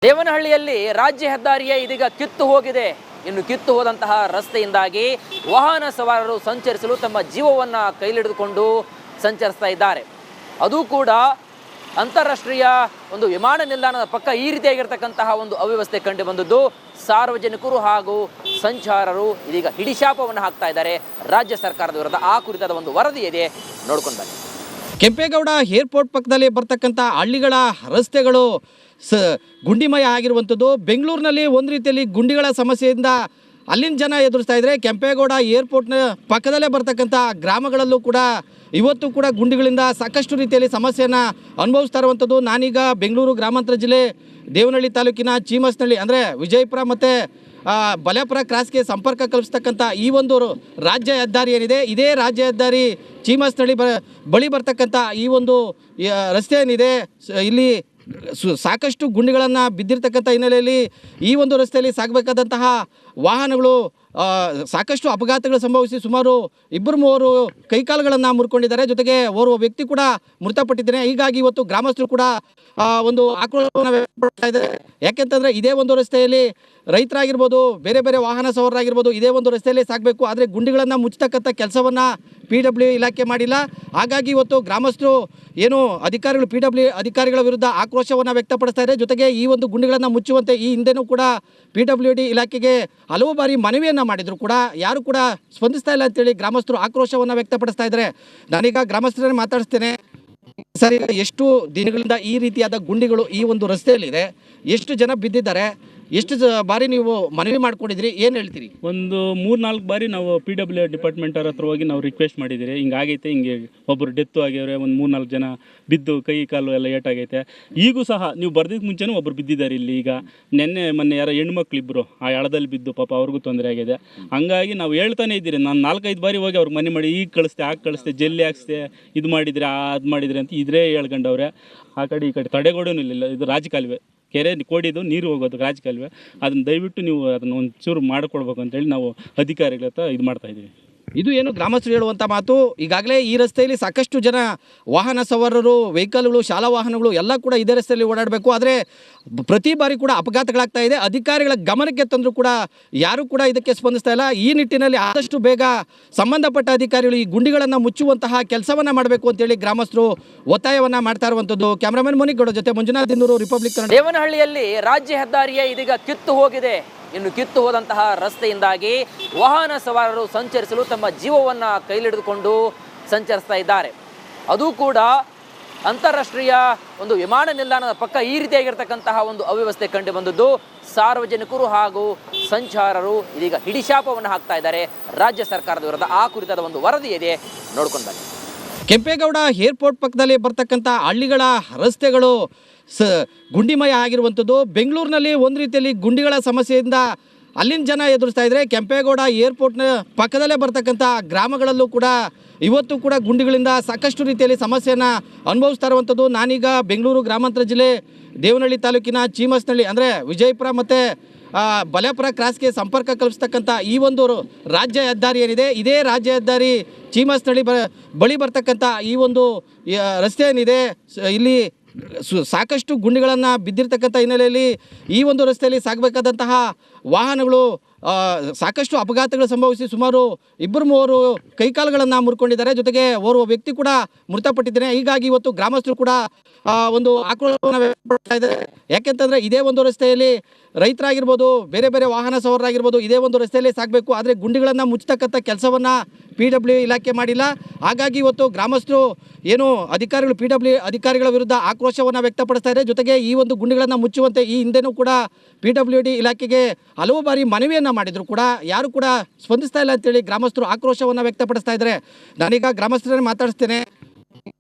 ದೇವನಹಳ್ಳಿಯಲ್ಲಿ ರಾಜ್ಯ ಹೆದ್ದಾರಿಯ ಇದೀಗ ಕಿತ್ತು ಹೋಗಿದೆ. ಇನ್ನು ಕಿತ್ತು ಹೋದಂತಹ ರಸ್ತೆಯಿಂದಾಗಿ ವಾಹನ ಸವಾರರು ಸಂಚರಿಸಲು ತಮ್ಮ ಜೀವವನ್ನು ಕೈಲಿಡಿದುಕೊಂಡು ಸಂಚರಿಸ್ತಾ ಇದ್ದಾರೆ. ಅದು ಕೂಡ ಅಂತಾರಾಷ್ಟ್ರೀಯ ಒಂದು ವಿಮಾನ ನಿಲ್ದಾಣದ ಪಕ್ಕ ಈ ರೀತಿಯಾಗಿರ್ತಕ್ಕಂತಹ ಒಂದು ಅವ್ಯವಸ್ಥೆ ಕಂಡು ಬಂದದ್ದು. ಸಾರ್ವಜನಿಕರು ಹಾಗೂ ಸಂಚಾರರು ಇದೀಗ ಹಿಡಿಶಾಪವನ್ನು ಹಾಕ್ತಾ ಇದ್ದಾರೆ ರಾಜ್ಯ ಸರ್ಕಾರದ ವಿರುದ್ಧ. ಆ ಕುರಿತಾದ ಒಂದು ವರದಿ ಇದೆ, ನೋಡ್ಕೊಂಡು ಬನ್ನಿ. ಕೆಂಪೇಗೌಡ ಏರ್ಪೋರ್ಟ್ ಪಕ್ಕದಲ್ಲಿ ಬರ್ತಕ್ಕಂಥ ಹಳ್ಳಿಗಳ ರಸ್ತೆಗಳು ಗುಂಡಿಮಯ ಆಗಿರುವಂಥದ್ದು. ಬೆಂಗಳೂರಿನಲ್ಲಿ ಒಂದು ರೀತಿಯಲ್ಲಿ ಗುಂಡಿಗಳ ಸಮಸ್ಯೆಯಿಂದ ಅಲ್ಲಿನ ಜನ ಎದುರಿಸ್ತಾ ಇದ್ದಾರೆ. ಕೆಂಪೇಗೌಡ ಏರ್ಪೋರ್ಟ್ನ ಪಕ್ಕದಲ್ಲೇ ಬರ್ತಕ್ಕಂಥ ಗ್ರಾಮಗಳಲ್ಲೂ ಕೂಡ ಇವತ್ತು ಕೂಡ ಗುಂಡಿಗಳಿಂದ ಸಾಕಷ್ಟು ರೀತಿಯಲ್ಲಿ ಸಮಸ್ಯೆಯನ್ನು ಅನುಭವಿಸ್ತಾ ಇರುವಂಥದ್ದು. ನಾನೀಗ ಬೆಂಗಳೂರು ಗ್ರಾಮಾಂತರ ಜಿಲ್ಲೆ ದೇವನಹಳ್ಳಿ ತಾಲೂಕಿನ ಚೀಮಸ್ನಹಳ್ಳಿ ಅಂದರೆ ವಿಜಯಪುರ ಮತ್ತು ಬಲೇಪುರ ಕ್ರಾಸ್ಗೆ ಸಂಪರ್ಕ ಕಲ್ಪಿಸ್ತಕ್ಕಂಥ ಈ ಒಂದು ರಾಜ್ಯ ಹೆದ್ದಾರಿ ಏನಿದೆ, ಇದೇ ರಾಜ್ಯ ಹೆದ್ದಾರಿ ಚೀಮಸ್ನಹಳ್ಳಿ ಬಳಿ ಬರ್ತಕ್ಕಂಥ ಈ ಒಂದು ರಸ್ತೆ ಏನಿದೆ, ಇಲ್ಲಿ ಸಾಕಷ್ಟು ಗುಂಡಿಗಳನ್ನು ಬಿದ್ದಿರ್ತಕ್ಕಂಥ ಹಿನ್ನೆಲೆಯಲ್ಲಿ ಈ ಒಂದು ರಸ್ತೆಯಲ್ಲಿ ಸಾಗಬೇಕಾದಂತಹ ವಾಹನಗಳು ಸಾಕಷ್ಟು ಅಪಘಾತಗಳು ಸಂಭವಿಸಿ ಸುಮಾರು 2-3 ಕೈಕಾಲುಗಳನ್ನು ಮುರ್ಕೊಂಡಿದ್ದಾರೆ. ಜೊತೆಗೆ ಓರ್ವ ವ್ಯಕ್ತಿ ಕೂಡ ಮೃತಪಟ್ಟಿದ್ದಾನೆ. ಹೀಗಾಗಿ ಇವತ್ತು ಗ್ರಾಮಸ್ಥರು ಕೂಡ ಒಂದು ಆಕ್ರೋಶವನ್ನು ವ್ಯಕ್ತಪಡ್ತಾ ಇದ್ದಾರೆ. ಯಾಕೆಂತಂದರೆ ಇದೇ ಒಂದು ರಸ್ತೆಯಲ್ಲಿ ರೈತರಾಗಿರ್ಬೋದು, ಬೇರೆ ಬೇರೆ ವಾಹನ ಸವಾರರಾಗಿರ್ಬೋದು, ಇದೇ ಒಂದು ರಸ್ತೆಯಲ್ಲಿ ಸಾಗಬೇಕು. ಆದರೆ ಗುಂಡಿಗಳನ್ನು ಮುಚ್ಚತಕ್ಕಂಥ ಕೆಲಸವನ್ನು PW ಇಲಾಖೆ ಮಾಡಿಲ್ಲ. ಹಾಗಾಗಿ ಇವತ್ತು ಗ್ರಾಮಸ್ಥರು ಏನು ಅಧಿಕಾರಿಗಳು PW ಅಧಿಕಾರಿಗಳ ವಿರುದ್ಧ ಆಕ್ರೋಶವನ್ನು ವ್ಯಕ್ತಪಡಿಸ್ತಾ ಇದ್ದಾರೆ. ಜೊತೆಗೆ ಈ ಒಂದು ಗುಂಡಿಗಳನ್ನು ಮುಚ್ಚುವಂತೆ ಈ ಹಿಂದೆನೂ ಕೂಡ PWD ಇಲಾಖೆಗೆ ಹಲವು ಬಾರಿ ಮನವಿಯನ್ನು ಮಾಡಿದ್ರು ಕೂಡ ಯಾರು ಕೂಡ ಸ್ಪಂದಿಸ್ತಾ ಇಲ್ಲ ಅಂತೇಳಿ ಗ್ರಾಮಸ್ಥರು ಆಕ್ರೋಶವನ್ನು ವ್ಯಕ್ತಪಡಿಸ್ತಾ ಇದ್ದಾರೆ. ನಾನೀಗ ಗ್ರಾಮಸ್ಥರನ್ನೇ ಮಾತಾಡಿಸ್ತೇನೆ. ಸರಿ, ಎಷ್ಟು ದಿನಗಳಿಂದ ಈ ರೀತಿಯಾದ ಗುಂಡಿಗಳು ಈ ಒಂದು ರಸ್ತೆಯಲ್ಲಿದೆ? ಎಷ್ಟು ಜನ ಬಿದ್ದಿದ್ದಾರೆ? ಎಷ್ಟು ಬಾರಿ ನೀವು ಮನವಿ ಮಾಡ್ಕೊಂಡಿದ್ರಿ? ಏನು ಹೇಳ್ತೀರಿ? ಒಂದು 3-4 ಬಾರಿ ನಾವು PW ಡಿಪಾರ್ಟ್ಮೆಂಟ್ ಅವ್ರ ಹತ್ರ ಹೋಗಿ ನಾವು ರಿಕ್ವೆಸ್ಟ್ ಮಾಡಿದ್ದೀರಿ. ಹಿಂಗಾಗೈತೆ, ಹಿಂಗೆ ಒಬ್ಬರು ಡೆತ್ತು ಆಗ್ಯವ್ರೆ, ಒಂದು 3-4 ಜನ ಬಿದ್ದು ಕೈ ಕಾಲು ಎಲ್ಲ ಏಟಾಗೈತೆ. ಈಗೂ ಸಹ ನೀವು ಬರ್ದಿದ್ದು ಮುಂಚೆನೂ ಒಬ್ಬರು ಬಿದ್ದಿದ್ದಾರೆ ಇಲ್ಲಿ. ಈಗ ಮೊನ್ನೆ ಯಾರೋ ಹೆಣ್ಮಕ್ಳಿಬ್ಬರು ಆ ಎಳದಲ್ಲಿ ಬಿದ್ದು ಪಾಪ ಅವ್ರಿಗೂ ತೊಂದರೆ ಆಗಿದೆ. ಹಂಗಾಗಿ ನಾವು ಹೇಳ್ತಾನೆ ಇದ್ದೀರಿ. ನಾನು 4-5 ಬಾರಿ ಹೋಗಿ ಅವ್ರಿಗೆ ಮನೆ ಮಾಡಿ ಈಗ ಕಳಿಸ್ತೆ, ಆಗ ಕಳಿಸ್ತೆ, ಜಲ್ಲಿ ಹಾಕ್ಸ್ತೆ, ಇದು ಮಾಡಿದರೆ ಅದು ಮಾಡಿದರೆ ಅಂತ ಇದ್ರೆ ಹೇಳ್ಕೊಂಡವ್ರೆ. ಆ ಕಡೆ ಈ ಕಡೆ ತಡೆಗೋಡೂ ಇಲ್ಲ. ಇದು ರಾಜಕಾಲುವೆ, ಕೆರೆ ಕೋಡಿದು ನೀರು ಹೋಗೋದು ರಾಜಕಾಲುವೆ. ಅದನ್ನು ದಯವಿಟ್ಟು ನೀವು ಅದನ್ನು ಒಂಚೂರು ಮಾಡಿಕೊಡ್ಬೇಕು ಅಂತೇಳಿ ನಾವು ಅಧಿಕಾರಿಗಳ ಹತ್ರ ಇದು ಮಾಡ್ತಾಯಿದ್ದೀವಿ. ಇದು ಏನು ಗ್ರಾಮಸ್ಥರು ಹೇಳುವಂಥ ಮಾತು. ಈಗಾಗಲೇ ಈ ರಸ್ತೆಯಲ್ಲಿ ಸಾಕಷ್ಟು ಜನ ವಾಹನ ಸವಾರರು, ವೆಹಿಕಲ್ಗಳು, ಶಾಲಾ ವಾಹನಗಳು ಎಲ್ಲ ಕೂಡ ಇದೇ ರಸ್ತೆಯಲ್ಲಿ ಓಡಾಡಬೇಕು. ಆದರೆ ಪ್ರತಿ ಬಾರಿ ಕೂಡ ಅಪಘಾತಗಳಾಗ್ತಾ ಇದೆ. ಅಧಿಕಾರಿಗಳ ಗಮನಕ್ಕೆ ತಂದರೂ ಕೂಡ ಯಾರೂ ಕೂಡ ಇದಕ್ಕೆ ಸ್ಪಂದಿಸ್ತಾ ಇಲ್ಲ. ಈ ನಿಟ್ಟಿನಲ್ಲಿ ಆದಷ್ಟು ಬೇಗ ಸಂಬಂಧಪಟ್ಟ ಅಧಿಕಾರಿಗಳು ಈ ಗುಂಡಿಗಳನ್ನು ಮುಚ್ಚುವಂತಹ ಕೆಲಸವನ್ನು ಮಾಡಬೇಕು ಅಂತೇಳಿ ಗ್ರಾಮಸ್ಥರು ಒತ್ತಾಯವನ್ನು ಮಾಡ್ತಾ ಇರುವಂಥದ್ದು. ಕ್ಯಾಮ್ರಾಮನ್ ಮುನಿಗೌಡ ಜೊತೆ ಮಂಜುನಾಥ್ ದಿನ್ನೂರು, ರಿಪಬ್ಲಿಕ್ ಕನ್ನಡ. ದೇವನಹಳ್ಳಿಯಲ್ಲಿ ರಾಜ್ಯ ಹೆದ್ದಾರಿಯ ಇದೀಗ ಕಿತ್ತು ಹೋಗಿದೆ. ಇನ್ನು ಕಿತ್ತು ಹೋದಂತಹ ರಸ್ತೆಯಿಂದಾಗಿ ವಾಹನ ಸವಾರರು ಸಂಚರಿಸಲು ತಮ್ಮ ಜೀವವನ್ನು ಕೈಲಿಡಿದುಕೊಂಡು ಸಂಚರಿಸ್ತಾ ಇದ್ದಾರೆ. ಅದು ಕೂಡ ಅಂತಾರಾಷ್ಟ್ರೀಯ ಒಂದು ವಿಮಾನ ನಿಲ್ದಾಣದ ಪಕ್ಕ ಈ ರೀತಿಯಾಗಿರ್ತಕ್ಕಂತಹ ಒಂದು ಅವ್ಯವಸ್ಥೆ ಕಂಡು ಬಂದದ್ದು. ಸಾರ್ವಜನಿಕರು ಹಾಗೂ ಸಂಚಾರರು ಇದೀಗ ಹಿಡಿಶಾಪವನ್ನು ಹಾಕ್ತಾ ಇದ್ದಾರೆ ರಾಜ್ಯ ಸರ್ಕಾರದ ವಿರುದ್ಧ. ಆ ಕುರಿತಾದ ಒಂದು ವರದಿ ಇದೆ, ನೋಡ್ಕೊಂಡು ಬನ್ನಿ. ಕೆಂಪೇಗೌಡ ಏರ್ಪೋರ್ಟ್ ಪಕ್ಕದಲ್ಲಿ ಬರ್ತಕ್ಕಂಥ ಹಳ್ಳಿಗಳ ರಸ್ತೆಗಳು ಗುಂಡಿಮಯ ಆಗಿರುವಂಥದ್ದು. ಬೆಂಗಳೂರಿನಲ್ಲಿ ಒಂದು ರೀತಿಯಲ್ಲಿ ಗುಂಡಿಗಳ ಸಮಸ್ಯೆಯಿಂದ ಅಲ್ಲಿನ ಜನ ಎದುರಿಸ್ತಾ ಇದ್ದಾರೆ. ಕೆಂಪೇಗೌಡ ಏರ್ಪೋರ್ಟ್ನ ಪಕ್ಕದಲ್ಲೇ ಬರ್ತಕ್ಕಂಥ ಗ್ರಾಮಗಳಲ್ಲೂ ಕೂಡ ಇವತ್ತು ಕೂಡ ಗುಂಡಿಗಳಿಂದ ಸಾಕಷ್ಟು ರೀತಿಯಲ್ಲಿ ಸಮಸ್ಯೆಯನ್ನು ಅನುಭವಿಸ್ತಾ ಇರುವಂಥದ್ದು. ನಾನೀಗ ಬೆಂಗಳೂರು ಗ್ರಾಮಾಂತರ ಜಿಲ್ಲೆ ದೇವನಹಳ್ಳಿ ತಾಲೂಕಿನ ಚೀಮಸ್ನಹಳ್ಳಿ ಅಂದರೆ ವಿಜಯಪುರ ಮತ್ತು ಬಲೇಪುರ ಕ್ರಾಸ್ಗೆ ಸಂಪರ್ಕ ಕಲ್ಪಿಸ್ತಕ್ಕಂಥ ಈ ಒಂದು ರಾಜ್ಯ ಹೆದ್ದಾರಿ ಏನಿದೆ, ಇದೇ ರಾಜ್ಯ ಹೆದ್ದಾರಿ ಚೀಮಸ್ನಹಳ್ಳಿ ಬಳಿ ಬರ್ತಕ್ಕಂಥ ಈ ಒಂದು ರಸ್ತೆ ಏನಿದೆ, ಇಲ್ಲಿ ಸಾಕಷ್ಟು ಗುಂಡಿಗಳನ್ನು ಬಿದ್ದಿರ್ತಕ್ಕಂಥ ಹಿನ್ನೆಲೆಯಲ್ಲಿ ಈ ಒಂದು ರಸ್ತೆಯಲ್ಲಿ ಸಾಗಬೇಕಾದಂತಹ ವಾಹನಗಳು ಸಾಕಷ್ಟು ಅಪಘಾತಗಳು ಸಂಭವಿಸಿ ಸುಮಾರು 2-3 ಕೈಕಾಲುಗಳನ್ನು ಮುರ್ಕೊಂಡಿದ್ದಾರೆ. ಜೊತೆಗೆ ಓರ್ವ ವ್ಯಕ್ತಿ ಕೂಡ ಮೃತಪಟ್ಟಿದ್ದಾನೆ. ಹೀಗಾಗಿ ಇವತ್ತು ಗ್ರಾಮಸ್ಥರು ಕೂಡ ಒಂದು ಆಕ್ರೋಶವನ್ನು ವ್ಯಕ್ತಪಡ್ತಾ ಇದ್ದಾರೆ. ಯಾಕೆಂತಂದರೆ ಇದೇ ಒಂದು ರಸ್ತೆಯಲ್ಲಿ ರೈತರಾಗಿರ್ಬೋದು, ಬೇರೆ ಬೇರೆ ವಾಹನ ಸವಾರರಾಗಿರ್ಬೋದು, ಇದೇ ಒಂದು ರಸ್ತೆಯಲ್ಲಿ ಸಾಗಬೇಕು. ಆದರೆ ಗುಂಡಿಗಳನ್ನು ಮುಚ್ಚತಕ್ಕಂಥ ಕೆಲಸವನ್ನು PW ಇಲಾಖೆ ಮಾಡಿಲ್ಲ. ಹಾಗಾಗಿ ಇವತ್ತು ಗ್ರಾಮಸ್ಥರು ಏನು ಅಧಿಕಾರಿಗಳು PW ಅಧಿಕಾರಿಗಳ ವಿರುದ್ಧ ಆಕ್ರೋಶವನ್ನು ವ್ಯಕ್ತಪಡಿಸ್ತಾ ಇದ್ದಾರೆ. ಜೊತೆಗೆ ಈ ಒಂದು ಗುಂಡಿಗಳನ್ನು ಮುಚ್ಚುವಂತೆ ಈ ಹಿಂದೆನೂ ಕೂಡ PWD ಇಲಾಖೆಗೆ ಹಲವು ಬಾರಿ ಮನವಿಯನ್ನು ಮಾಡಿದ್ರು ಕೂಡ ಯಾರು ಕೂಡ ಸ್ಪಂದಿಸ್ತಾ ಇಲ್ಲ ಅಂತೇಳಿ ಗ್ರಾಮಸ್ಥರು ಆಕ್ರೋಶವನ್ನು ವ್ಯಕ್ತಪಡಿಸ್ತಾ ಇದ್ದಾರೆ. ನಾನೀಗ ಗ್ರಾಮಸ್ಥರನ್ನೇ ಮಾತಾಡಿಸ್ತೇನೆ.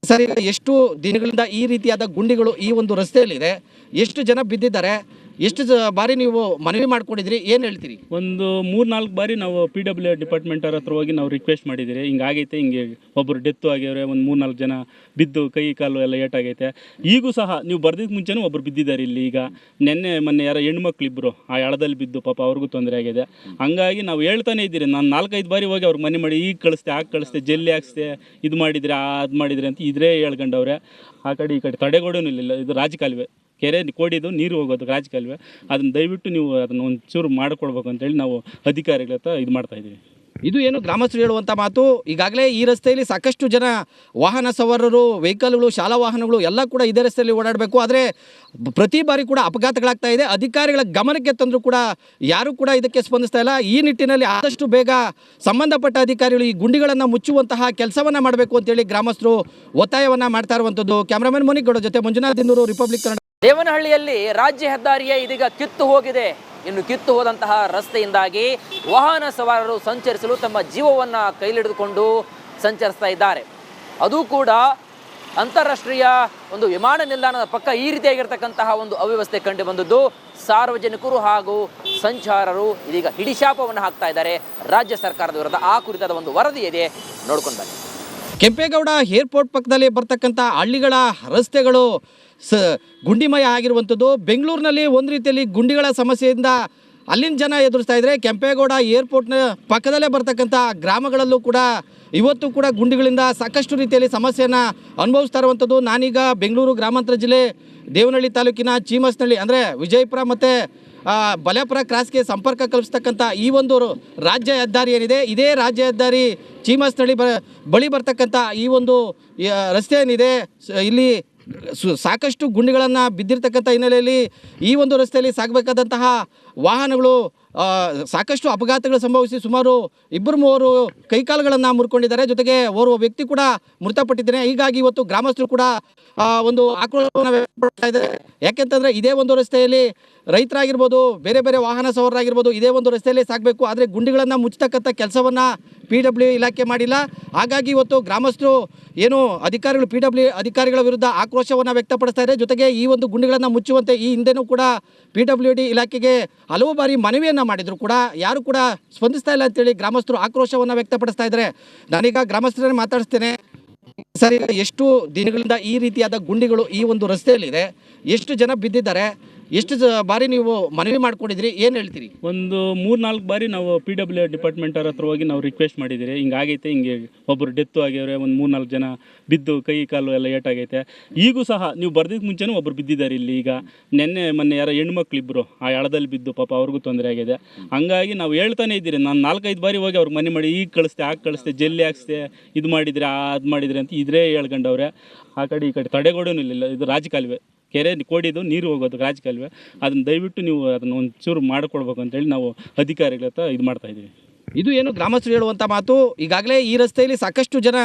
ಸರಿ, ಎಷ್ಟು ದಿನಗಳಿಂದ ಈ ರೀತಿಯಾದ ಗುಂಡಿಗಳು ಈ ಒಂದು ರಸ್ತೆಯಲ್ಲಿದೆ? ಎಷ್ಟು ಜನ ಬಿದ್ದಿದ್ದಾರೆ? ಎಷ್ಟು ಬಾರಿ ನೀವು ಮನವಿ ಮಾಡ್ಕೊಂಡಿದ್ರಿ? ಏನು ಹೇಳ್ತೀರಿ? ಒಂದು 3-4 ಬಾರಿ ನಾವು PW ಡಿಪಾರ್ಟ್ಮೆಂಟ್ ಅವ್ರ ಹತ್ರ ಹೋಗಿ ನಾವು ರಿಕ್ವೆಸ್ಟ್ ಮಾಡಿದ್ದೀರಿ. ಹಿಂಗಾಗೈತೆ, ಹಿಂಗೆ ಒಬ್ಬರು ಡೆತ್ತು ಆಗ್ಯವ್ರೆ, ಒಂದು 3-4 ಜನ ಬಿದ್ದು ಕೈ ಕಾಲು ಎಲ್ಲ ಏಟಾಗೈತೆ. ಈಗೂ ಸಹ ನೀವು ಬರ್ದಿದ್ದು ಮುಂಚೆನೂ ಒಬ್ಬರು ಬಿದ್ದಿದ್ದಾರೆ ಇಲ್ಲಿ. ಈಗ ಮೊನ್ನೆ ಯಾರೋ ಹೆಣ್ಮಕ್ಳಿಬ್ಬರು ಆ ಎಳದಲ್ಲಿ ಬಿದ್ದು ಪಾಪ ಅವ್ರಿಗೂ ತೊಂದರೆ ಆಗಿದೆ. ಹಂಗಾಗಿ ನಾವು ಹೇಳ್ತಾನೆ ಇದ್ದೀರಿ. ನಾನು 4-5 ಬಾರಿ ಹೋಗಿ ಅವ್ರಿಗೆ ಮನೆ ಮಾಡಿ ಈಗ ಕಳಿಸ್ತೆ, ಆಗ ಕಳಿಸ್ತೆ, ಜಲ್ಲಿ ಹಾಕ್ಸ್ತೆ, ಇದು ಮಾಡಿದರೆ ಅದು ಮಾಡಿದರೆ ಅಂತ ಇದ್ರೆ ಹೇಳ್ಕೊಂಡವ್ರೆ. ಆ ಕಡೆ ಈ ಕಡೆ ತಡೆಗೋಡೂ ಇಲ್ಲ. ಇದು ರಾಜಕಾಲುವೆ, ಕೆರೆ ಕೋಡಿದು ನೀರು ಹೋಗೋದು ರಾಜಕಾಲುವೆ, ಅದನ್ನು ದಯವಿಟ್ಟು ನೀವು ಅದನ್ನು ಒಂಚೂರು ಮಾಡಿಕೊಡ್ಬೇಕು ಅಂತೇಳಿ ನಾವು ಅಧಿಕಾರಿಗಳ ಹತ್ರ ಇದು ಮಾಡ್ತಾಯಿದ್ದೀವಿ. ಇದು ಏನು ಗ್ರಾಮಸ್ಥರು ಹೇಳುವಂಥ ಮಾತು. ಈಗಾಗಲೇ ಈ ರಸ್ತೆಯಲ್ಲಿ ಸಾಕಷ್ಟು ಜನ ವಾಹನ ಸವಾರರು, ವೆಹಿಕಲ್ಗಳು, ಶಾಲಾ ವಾಹನಗಳು ಎಲ್ಲ ಕೂಡ ಇದೇ ರಸ್ತೆಯಲ್ಲಿ ಓಡಾಡಬೇಕು. ಆದರೆ ಪ್ರತಿ ಬಾರಿ ಕೂಡ ಅಪಘಾತಗಳಾಗ್ತಾ ಇದೆ. ಅಧಿಕಾರಿಗಳ ಗಮನಕ್ಕೆ ತಂದರೂ ಕೂಡ ಯಾರೂ ಕೂಡ ಇದಕ್ಕೆ ಸ್ಪಂದಿಸ್ತಾ ಇಲ್ಲ. ಈ ನಿಟ್ಟಿನಲ್ಲಿ ಆದಷ್ಟು ಬೇಗ ಸಂಬಂಧಪಟ್ಟ ಅಧಿಕಾರಿಗಳು ಈ ಗುಂಡಿಗಳನ್ನು ಮುಚ್ಚುವಂತಹ ಕೆಲಸವನ್ನು ಮಾಡಬೇಕು ಅಂತೇಳಿ ಗ್ರಾಮಸ್ಥರು ಒತ್ತಾಯವನ್ನು ಮಾಡ್ತಾ ಇರುವಂಥದ್ದು. ಕ್ಯಾಮ್ರಾಮನ್ ಮುನಿಗೌಡ ಜೊತೆ ಮಂಜುನಾಥ್ ದಿನ್ನೂರು, ರಿಪಬ್ಲಿಕ್ ಕನ್ನಡ. ದೇವನಹಳ್ಳಿಯಲ್ಲಿ ರಾಜ್ಯ ಹೆದ್ದಾರಿಯ ಇದೀಗ ಕಿತ್ತು ಹೋಗಿದೆ. ಇನ್ನು ಕಿತ್ತು ಹೋದಂತಹ ರಸ್ತೆಯಿಂದಾಗಿ ವಾಹನ ಸವಾರರು ಸಂಚರಿಸಲು ತಮ್ಮ ಜೀವವನ್ನು ಕೈಲಿಡಿದುಕೊಂಡು ಸಂಚರಿಸ್ತಾ ಇದ್ದಾರೆ. ಅದು ಕೂಡ ಅಂತಾರಾಷ್ಟ್ರೀಯ ಒಂದು ವಿಮಾನ ನಿಲ್ದಾಣದ ಪಕ್ಕ ಈ ರೀತಿಯಾಗಿರ್ತಕ್ಕಂತಹ ಒಂದು ಅವ್ಯವಸ್ಥೆ ಕಂಡು ಬಂದದ್ದು. ಸಾರ್ವಜನಿಕರು ಹಾಗೂ ಸಂಚಾರರು ಇದೀಗ ಹಿಡಿಶಾಪವನ್ನು ಹಾಕ್ತಾ ಇದ್ದಾರೆ ರಾಜ್ಯ ಸರ್ಕಾರದ ವಿರುದ್ಧ. ಆ ಕುರಿತಾದ ಒಂದು ವರದಿ ಇದೆ, ನೋಡ್ಕೊಂಡು ಬನ್ನಿ. ಕೆಂಪೇಗೌಡ ಏರ್ಪೋರ್ಟ್ ಪಕ್ಕದಲ್ಲಿ ಬರ್ತಕ್ಕಂಥ ಹಳ್ಳಿಗಳ ರಸ್ತೆಗಳು ಗುಂಡಿಮಯ ಆಗಿರುವಂಥದ್ದು. ಬೆಂಗಳೂರಿನಲ್ಲಿ ಒಂದು ರೀತಿಯಲ್ಲಿ ಗುಂಡಿಗಳ ಸಮಸ್ಯೆಯಿಂದ ಅಲ್ಲಿನ ಜನ ಎದುರಿಸ್ತಾ ಇದ್ದಾರೆ. ಕೆಂಪೇಗೌಡ ಏರ್ಪೋರ್ಟ್ನ ಪಕ್ಕದಲ್ಲೇ ಬರ್ತಕ್ಕಂಥ ಗ್ರಾಮಗಳಲ್ಲೂ ಕೂಡ ಇವತ್ತು ಕೂಡ ಗುಂಡಿಗಳಿಂದ ಸಾಕಷ್ಟು ರೀತಿಯಲ್ಲಿ ಸಮಸ್ಯೆಯನ್ನು ಅನುಭವಿಸ್ತಾ ಇರುವಂಥದ್ದು. ನಾನೀಗ ಬೆಂಗಳೂರು ಗ್ರಾಮಾಂತರ ಜಿಲ್ಲೆ ದೇವನಹಳ್ಳಿ ತಾಲೂಕಿನ ಚೀಮಸ್ನಹಳ್ಳಿ ಅಂದರೆ ವಿಜಯಪುರ ಮತ್ತು ಬಲೇಪುರ ಕ್ರಾಸ್ಗೆ ಸಂಪರ್ಕ ಕಲ್ಪಿಸ್ತಕ್ಕಂಥ ಈ ಒಂದು ರಾಜ್ಯ ಹೆದ್ದಾರಿ ಏನಿದೆ, ಇದೇ ರಾಜ್ಯ ಹೆದ್ದಾರಿ ಚೀಮಸ್ನಹಳ್ಳಿ ಬಳಿ ಬರ್ತಕ್ಕಂಥ ಈ ಒಂದು ರಸ್ತೆ ಏನಿದೆ, ಇಲ್ಲಿ ಸಾಕಷ್ಟು ಗುಂಡಿಗಳನ್ನು ಬಿದ್ದಿರ್ತಕ್ಕಂಥ ಹಿನ್ನೆಲೆಯಲ್ಲಿ ಈ ಒಂದು ರಸ್ತೆಯಲ್ಲಿ ಸಾಗಬೇಕಾದಂತಹ ವಾಹನಗಳು ಸಾಕಷ್ಟು ಅಪಘಾತಗಳು ಸಂಭವಿಸಿ ಸುಮಾರು 2-3 ಕೈಕಾಲುಗಳನ್ನು ಮುರ್ಕೊಂಡಿದ್ದಾರೆ. ಜೊತೆಗೆ ಓರ್ವ ವ್ಯಕ್ತಿ ಕೂಡ ಮೃತಪಟ್ಟಿದ್ದಾನೆ. ಹೀಗಾಗಿ ಇವತ್ತು ಗ್ರಾಮಸ್ಥರು ಕೂಡ ಒಂದು ಆಕ್ರೋಶವನ್ನು ವ್ಯಕ್ತಪಡ್ತಾ ಇದ್ದಾರೆ. ಯಾಕೆಂತಂದರೆ ಇದೇ ಒಂದು ರಸ್ತೆಯಲ್ಲಿ ರೈತರಾಗಿರ್ಬೋದು, ಬೇರೆ ಬೇರೆ ವಾಹನ ಸವಾರರಾಗಿರ್ಬೋದು, ಇದೇ ಒಂದು ರಸ್ತೆಯಲ್ಲಿ ಸಾಗಬೇಕು. ಆದರೆ ಗುಂಡಿಗಳನ್ನು ಮುಚ್ಚತಕ್ಕಂಥ ಕೆಲಸವನ್ನು PW ಇಲಾಖೆ ಮಾಡಿಲ್ಲ. ಹಾಗಾಗಿ ಇವತ್ತು ಗ್ರಾಮಸ್ಥರು ಏನು ಅಧಿಕಾರಿಗಳು PW ಅಧಿಕಾರಿಗಳ ವಿರುದ್ಧ ಆಕ್ರೋಶವನ್ನು ವ್ಯಕ್ತಪಡಿಸ್ತಾ ಇದ್ದಾರೆ. ಜೊತೆಗೆ ಈ ಒಂದು ಗುಂಡಿಗಳನ್ನು ಮುಚ್ಚುವಂತೆ ಈ ಹಿಂದೆನೂ ಕೂಡ PWD ಇಲಾಖೆಗೆ ಹಲವು ಬಾರಿ ಮನವಿಯನ್ನು ಮಾಡಿದ್ರು ಕೂಡ ಯಾರು ಕೂಡ ಸ್ಪಂದಿಸ್ತಾ ಇಲ್ಲ ಅಂತೇಳಿ ಗ್ರಾಮಸ್ಥರು ಆಕ್ರೋಶವನ್ನು ವ್ಯಕ್ತಪಡಿಸ್ತಾ ಇದ್ದಾರೆ. ನಾನೀಗ ಗ್ರಾಮಸ್ಥರನ್ನೇ ಮಾತಾಡಿಸ್ತೇನೆ. ಸರ್, ಎಷ್ಟು ದಿನಗಳಿಂದ ಈ ರೀತಿಯಾದ ಗುಂಡಿಗಳು ಈ ಒಂದು ರಸ್ತೆಯಲ್ಲಿದೆ? ಎಷ್ಟು ಜನ ಬಿದ್ದಿದ್ದಾರೆ? ಎಷ್ಟು ಬಾರಿ ನೀವು ಮನವಿ ಮಾಡ್ಕೊಂಡಿದ್ರಿ? ಏನು ಹೇಳ್ತೀರಿ? ಒಂದು 3-4 ಬಾರಿ ನಾವು PW ಡಿಪಾರ್ಟ್ಮೆಂಟ್ ಅವ್ರ ಹತ್ರ ಹೋಗಿ ನಾವು ರಿಕ್ವೆಸ್ಟ್ ಮಾಡಿದ್ದೀರಿ. ಹಿಂಗಾಗೈತೆ, ಹಿಂಗೆ ಒಬ್ಬರು ಡೆತ್ತು ಆಗ್ಯವ್ರೆ, ಒಂದು 3-4 ಜನ ಬಿದ್ದು ಕೈ ಕಾಲು ಎಲ್ಲ ಏಟಾಗೈತೆ. ಈಗೂ ಸಹ ನೀವು ಬರ್ದಿದ್ದು ಮುಂಚೆನೂ ಒಬ್ಬರು ಬಿದ್ದಿದ್ದಾರೆ ಇಲ್ಲಿ. ಈಗ ಮೊನ್ನೆ ಯಾರೋ ಹೆಣ್ಮಕ್ಳಿಬ್ಬರು ಆ ಎಳದಲ್ಲಿ ಬಿದ್ದು ಪಾಪ ಅವ್ರಿಗೂ ತೊಂದರೆ ಆಗಿದೆ. ಹಂಗಾಗಿ ನಾವು ಹೇಳ್ತಾನೆ ಇದ್ದೀರಿ. ನಾನು 4-5 ಬಾರಿ ಹೋಗಿ ಅವ್ರಿಗೆ ಮನೆ ಮಾಡಿ ಈಗ ಕಳಿಸ್ತೆ, ಆಗ ಕಳಿಸ್ತೆ, ಜಲ್ಲಿ ಹಾಕ್ಸ್ತೆ, ಇದು ಮಾಡಿದರೆ ಅದು ಮಾಡಿದರೆ ಅಂತ ಇದ್ರೆ ಹೇಳ್ಕೊಂಡವ್ರೆ. ಆ ಕಡೆ ಈ ಕಡೆ ತಡೆಗೋಡೂ ಇಲ್ಲ. ಇದು ರಾಜಕಾಲುವೆ, ಕೆರೆ ಕೋಡಿದು ನೀರು ಹೋಗೋದು ರಾಜಕಾಲುವೆ, ಅದನ್ನು ದಯವಿಟ್ಟು ನೀವು ಅದನ್ನು ಒಂಚೂರು ಮಾಡಿಕೊಡ್ಬೇಕು ಅಂತೇಳಿ ನಾವು ಅಧಿಕಾರಿಗಳ ಹತ್ರ ಇದು ಮಾಡ್ತಾಯಿದ್ದೀವಿ. ಇದು ಏನು ಗ್ರಾಮಸ್ಥರು ಹೇಳುವಂಥ ಮಾತು. ಈಗಾಗಲೇ ಈ ರಸ್ತೆಯಲ್ಲಿ ಸಾಕಷ್ಟು ಜನ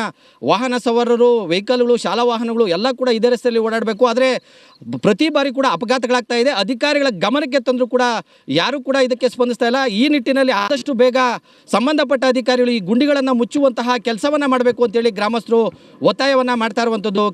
ವಾಹನ ಸವಾರರು, ವೆಹಿಕಲ್ಗಳು, ಶಾಲಾ ವಾಹನಗಳು ಎಲ್ಲ ಕೂಡ ಇದೇ ರಸ್ತೆಯಲ್ಲಿ ಓಡಾಡಬೇಕು. ಆದರೆ ಪ್ರತಿ ಬಾರಿ ಕೂಡ ಅಪಘಾತಗಳಾಗ್ತಾ ಇದೆ. ಅಧಿಕಾರಿಗಳ ಗಮನಕ್ಕೆ ತಂದರೂ ಕೂಡ ಯಾರೂ ಕೂಡ ಇದಕ್ಕೆ ಸ್ಪಂದಿಸ್ತಾ ಇಲ್ಲ. ಈ ನಿಟ್ಟಿನಲ್ಲಿ ಆದಷ್ಟು ಬೇಗ ಸಂಬಂಧಪಟ್ಟ ಅಧಿಕಾರಿಗಳು ಈ ಗುಂಡಿಗಳನ್ನು ಮುಚ್ಚುವಂತಹ ಕೆಲಸವನ್ನು ಮಾಡಬೇಕು ಅಂತೇಳಿ ಗ್ರಾಮಸ್ಥರು ಒತ್ತಾಯವನ್ನು ಮಾಡ್ತಾ ಇರುವಂಥದ್ದು.